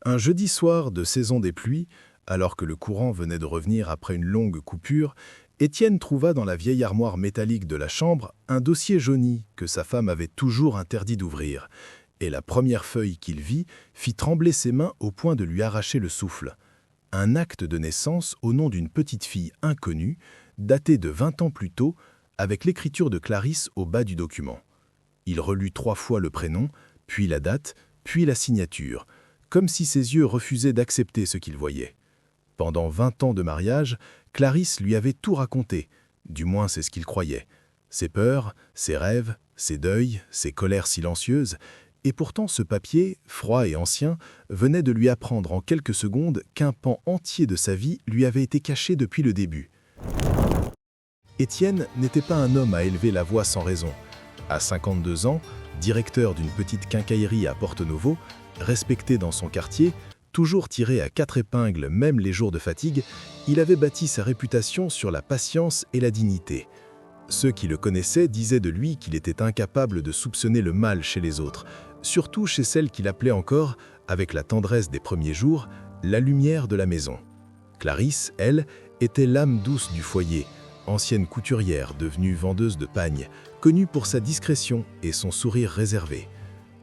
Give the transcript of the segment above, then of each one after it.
Un jeudi soir de saison des pluies, alors que le courant venait de revenir après une longue coupure, Étienne trouva dans la vieille armoire métallique de la chambre un dossier jauni que sa femme avait toujours interdit d'ouvrir, et la première feuille qu'il vit fit trembler ses mains au point de lui arracher le souffle. Un acte de naissance au nom d'une petite fille inconnue, daté de 20 ans plus tôt, avec l'écriture de Clarisse au bas du document. Il relut 3 fois le prénom, puis la date, puis la signature, comme si ses yeux refusaient d'accepter ce qu'il voyait. Pendant 20 ans de mariage, Clarisse lui avait tout raconté, du moins c'est ce qu'il croyait. Ses peurs, ses rêves, ses deuils, ses colères silencieuses, et pourtant ce papier, froid et ancien, venait de lui apprendre en quelques secondes qu'un pan entier de sa vie lui avait été caché depuis le début. Étienne n'était pas un homme à élever la voix sans raison. À 52 ans, directeur d'une petite quincaillerie à Porto-Novo, respecté dans son quartier, toujours tiré à 4 épingles même les jours de fatigue, il avait bâti sa réputation sur la patience et la dignité. Ceux qui le connaissaient disaient de lui qu'il était incapable de soupçonner le mal chez les autres, surtout chez celle qu'il appelait encore, avec la tendresse des premiers jours, la lumière de la maison. Clarisse, elle, était l'âme douce du foyer, ancienne couturière devenue vendeuse de pagnes, connue pour sa discrétion et son sourire réservé.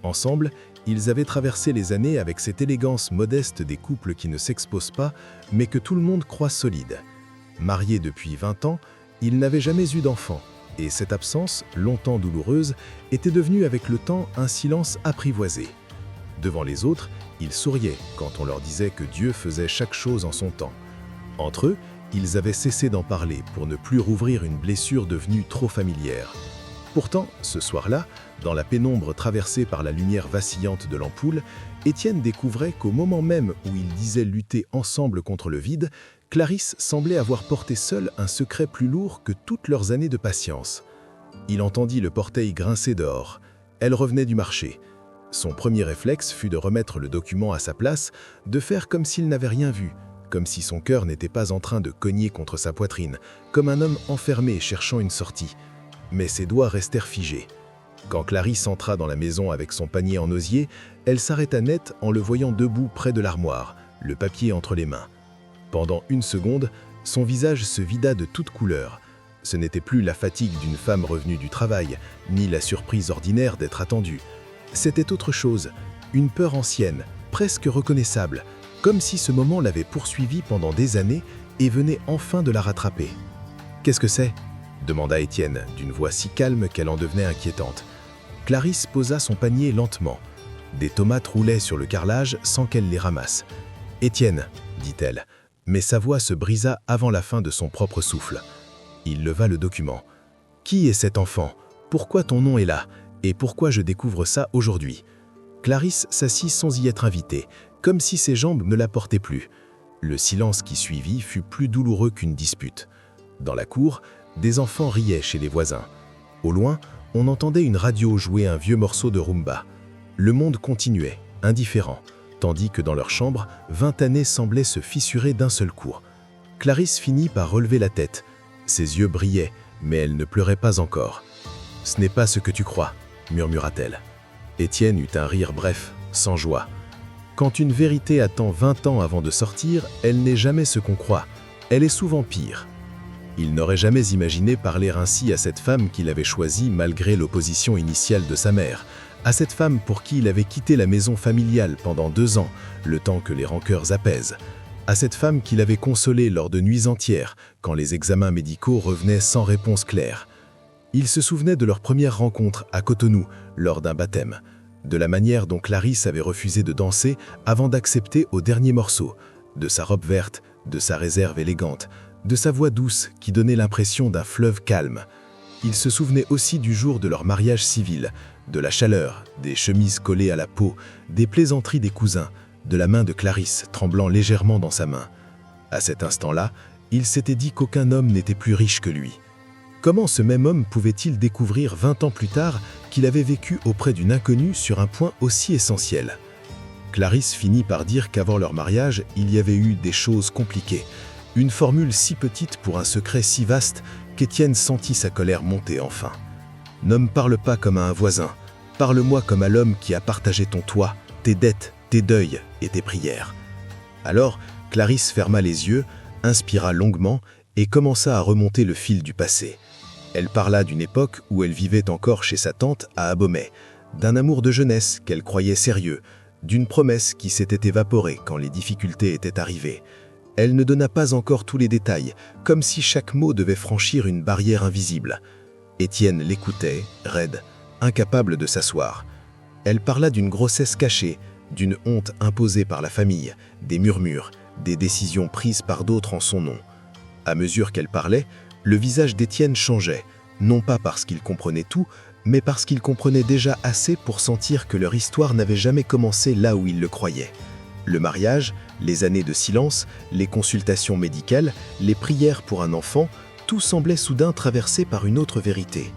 Ensemble, ils avaient traversé les années avec cette élégance modeste des couples qui ne s'exposent pas, mais que tout le monde croit solides. Mariés depuis 20 ans, ils n'avaient jamais eu d'enfant, et cette absence, longtemps douloureuse, était devenue avec le temps un silence apprivoisé. Devant les autres, ils souriaient quand on leur disait que Dieu faisait chaque chose en son temps. Entre eux, ils avaient cessé d'en parler pour ne plus rouvrir une blessure devenue trop familière. Pourtant, ce soir-là, dans la pénombre traversée par la lumière vacillante de l'ampoule, Étienne découvrait qu'au moment même où ils disaient lutter ensemble contre le vide, Clarisse semblait avoir porté seule un secret plus lourd que toutes leurs années de patience. Il entendit le portail grincer dehors. Elle revenait du marché. Son premier réflexe fut de remettre le document à sa place, de faire comme s'il n'avait rien vu, comme si son cœur n'était pas en train de cogner contre sa poitrine, comme un homme enfermé cherchant une sortie. Mais ses doigts restèrent figés. Quand Clarisse entra dans la maison avec son panier en osier, elle s'arrêta net en le voyant debout près de l'armoire, le papier entre les mains. Pendant une seconde, son visage se vida de toute couleur. Ce n'était plus la fatigue d'une femme revenue du travail, ni la surprise ordinaire d'être attendue. C'était autre chose, une peur ancienne, presque reconnaissable, comme si ce moment l'avait poursuivie pendant des années et venait enfin de la rattraper. « Qu'est-ce que c'est ?» demanda Étienne, d'une voix si calme qu'elle en devenait inquiétante. Clarisse posa son panier lentement. Des tomates roulaient sur le carrelage sans qu'elle les ramasse. « Étienne, dit-elle, mais sa voix se brisa avant la fin de son propre souffle. Il leva le document. « Qui est cet enfant? Pourquoi ton nom est là? Et pourquoi je découvre ça aujourd'hui ?» Clarisse s'assit sans y être invitée, comme si ses jambes ne la portaient plus. Le silence qui suivit fut plus douloureux qu'une dispute. Dans la cour, des enfants riaient chez les voisins. Au loin, on entendait une radio jouer un vieux morceau de rumba. Le monde continuait, indifférent, tandis que dans leur chambre, 20 années semblaient se fissurer d'un seul coup. Clarisse finit par relever la tête. Ses yeux brillaient, mais elle ne pleurait pas encore. « Ce n'est pas ce que tu crois », murmura-t-elle. Étienne eut un rire bref, sans joie. Quand une vérité attend 20 ans avant de sortir, elle n'est jamais ce qu'on croit. Elle est souvent pire. Il n'aurait jamais imaginé parler ainsi à cette femme qu'il avait choisie malgré l'opposition initiale de sa mère, à cette femme pour qui il avait quitté la maison familiale pendant 2 ans, le temps que les rancœurs apaisent, à cette femme qu'il avait consolée lors de nuits entières, quand les examens médicaux revenaient sans réponse claire. Il se souvenait de leur première rencontre à Cotonou, lors d'un baptême, de la manière dont Clarisse avait refusé de danser avant d'accepter au dernier morceau, de sa robe verte, de sa réserve élégante, de sa voix douce qui donnait l'impression d'un fleuve calme. Il se souvenait aussi du jour de leur mariage civil, de la chaleur, des chemises collées à la peau, des plaisanteries des cousins, de la main de Clarisse tremblant légèrement dans sa main. À cet instant-là, il s'était dit qu'aucun homme n'était plus riche que lui. Comment ce même homme pouvait-il découvrir 20 ans plus tard qu'il avait vécu auprès d'une inconnue sur un point aussi essentiel? Clarisse finit par dire qu'avant leur mariage, il y avait eu des choses compliquées. Une formule si petite pour un secret si vaste qu'Étienne sentit sa colère monter enfin. « Ne me parle pas comme à un voisin. Parle-moi comme à l'homme qui a partagé ton toit, tes dettes, tes deuils et tes prières. Alors, Clarisse ferma les yeux, inspira longuement et commença à remonter le fil du passé. Elle parla d'une époque où elle vivait encore chez sa tante à Abomey, d'un amour de jeunesse qu'elle croyait sérieux, d'une promesse qui s'était évaporée quand les difficultés étaient arrivées. Elle ne donna pas encore tous les détails, comme si chaque mot devait franchir une barrière invisible. Étienne l'écoutait, raide, incapable de s'asseoir. Elle parla d'une grossesse cachée, d'une honte imposée par la famille, des murmures, des décisions prises par d'autres en son nom. À mesure qu'elle parlait, le visage d'Étienne changeait, non pas parce qu'il comprenait tout, mais parce qu'il comprenait déjà assez pour sentir que leur histoire n'avait jamais commencé là où il le croyait. Le mariage, les années de silence, les consultations médicales, les prières pour un enfant, tout semblait soudain traversé par une autre vérité.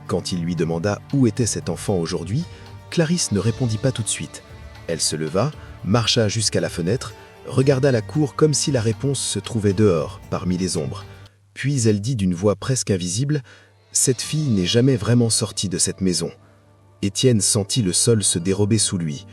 Quand il lui demanda où était cet enfant aujourd'hui, Clarisse ne répondit pas tout de suite. Elle se leva, marcha jusqu'à la fenêtre, regarda la cour comme si la réponse se trouvait dehors, parmi les ombres. Puis elle dit d'une voix presque invisible « Cette fille n'est jamais vraiment sortie de cette maison. » Étienne sentit le sol se dérober sous lui.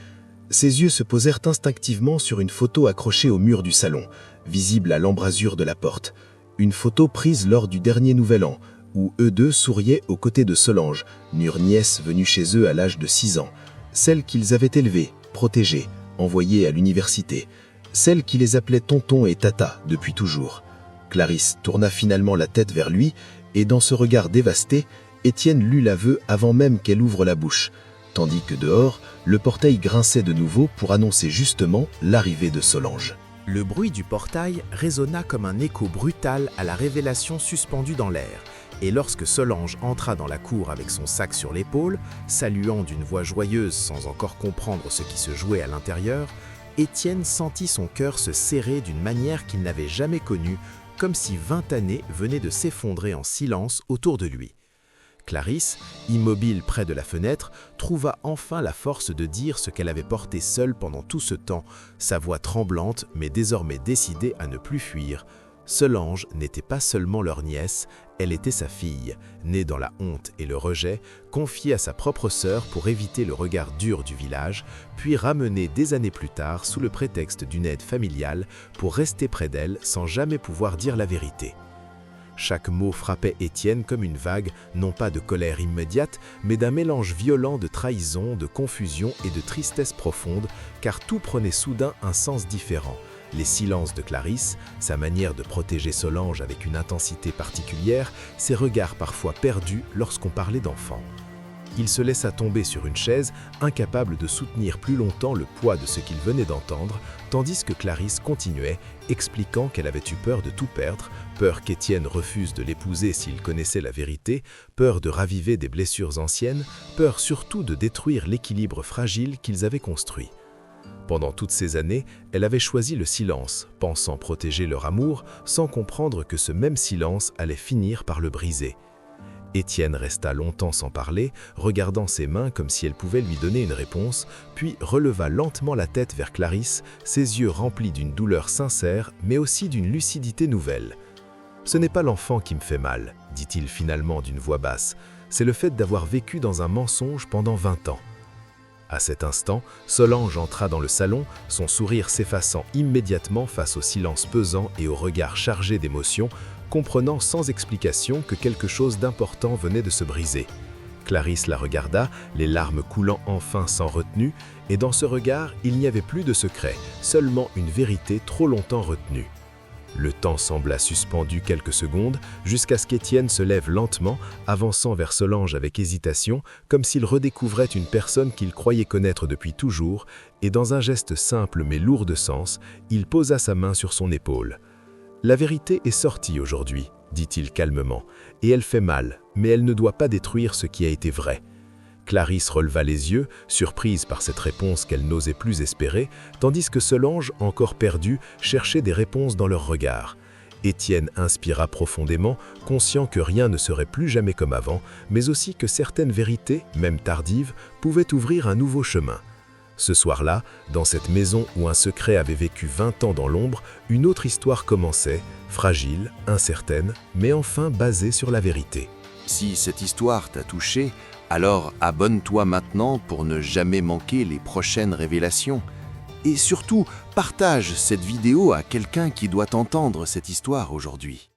Ses yeux se posèrent instinctivement sur une photo accrochée au mur du salon, visible à l'embrasure de la porte. Une photo prise lors du dernier Nouvel An, où eux deux souriaient aux côtés de Solange, leur nièce venue chez eux à l'âge de 6 ans, celle qu'ils avaient élevée, protégée, envoyée à l'université, celle qui les appelait tonton et tata depuis toujours. Clarisse tourna finalement la tête vers lui, et dans ce regard dévasté, Étienne lut l'aveu avant même qu'elle ouvre la bouche, tandis que dehors, le portail grinçait de nouveau pour annoncer justement l'arrivée de Solange. Le bruit du portail résonna comme un écho brutal à la révélation suspendue dans l'air, et lorsque Solange entra dans la cour avec son sac sur l'épaule, saluant d'une voix joyeuse sans encore comprendre ce qui se jouait à l'intérieur, Étienne sentit son cœur se serrer d'une manière qu'il n'avait jamais connue, comme si 20 années venaient de s'effondrer en silence autour de lui. Clarisse, immobile près de la fenêtre, trouva enfin la force de dire ce qu'elle avait porté seule pendant tout ce temps, sa voix tremblante mais désormais décidée à ne plus fuir. Solange n'était pas seulement leur nièce, elle était sa fille, née dans la honte et le rejet, confiée à sa propre sœur pour éviter le regard dur du village, puis ramenée des années plus tard sous le prétexte d'une aide familiale pour rester près d'elle sans jamais pouvoir dire la vérité. Chaque mot frappait Étienne comme une vague, non pas de colère immédiate, mais d'un mélange violent de trahison, de confusion et de tristesse profonde, car tout prenait soudain un sens différent. Les silences de Clarisse, sa manière de protéger Solange avec une intensité particulière, ses regards parfois perdus lorsqu'on parlait d'enfants. Il se laissa tomber sur une chaise, incapable de soutenir plus longtemps le poids de ce qu'il venait d'entendre, tandis que Clarisse continuait, expliquant qu'elle avait eu peur de tout perdre, peur qu'Étienne refuse de l'épouser s'il connaissait la vérité, peur de raviver des blessures anciennes, peur surtout de détruire l'équilibre fragile qu'ils avaient construit. Pendant toutes ces années, elle avait choisi le silence, pensant protéger leur amour, sans comprendre que ce même silence allait finir par le briser. Étienne resta longtemps sans parler, regardant ses mains comme si elles pouvaient lui donner une réponse, puis releva lentement la tête vers Clarisse, ses yeux remplis d'une douleur sincère, mais aussi d'une lucidité nouvelle. « Ce n'est pas l'enfant qui me fait mal, » dit-il finalement d'une voix basse, « c'est le fait d'avoir vécu dans un mensonge pendant 20 ans. » À cet instant, Solange entra dans le salon, son sourire s'effaçant immédiatement face au silence pesant et au regard chargé d'émotion, comprenant sans explication que quelque chose d'important venait de se briser. Clarisse la regarda, les larmes coulant enfin sans retenue, et dans ce regard, il n'y avait plus de secret, seulement une vérité trop longtemps retenue. Le temps sembla suspendu quelques secondes, jusqu'à ce qu'Étienne se lève lentement, avançant vers Solange avec hésitation, comme s'il redécouvrait une personne qu'il croyait connaître depuis toujours, et dans un geste simple mais lourd de sens, il posa sa main sur son épaule. « La vérité est sortie aujourd'hui, » dit-il calmement, « et elle fait mal, mais elle ne doit pas détruire ce qui a été vrai. » Clarisse releva les yeux, surprise par cette réponse qu'elle n'osait plus espérer, tandis que Solange, encore perdue, cherchait des réponses dans leur regard. Étienne inspira profondément, conscient que rien ne serait plus jamais comme avant, mais aussi que certaines vérités, même tardives, pouvaient ouvrir un nouveau chemin. Ce soir-là, dans cette maison où un secret avait vécu 20 ans dans l'ombre, une autre histoire commençait, fragile, incertaine, mais enfin basée sur la vérité. Si cette histoire t'a touché, alors abonne-toi maintenant pour ne jamais manquer les prochaines révélations. et surtout partage cette vidéo à quelqu'un qui doit entendre cette histoire aujourd'hui.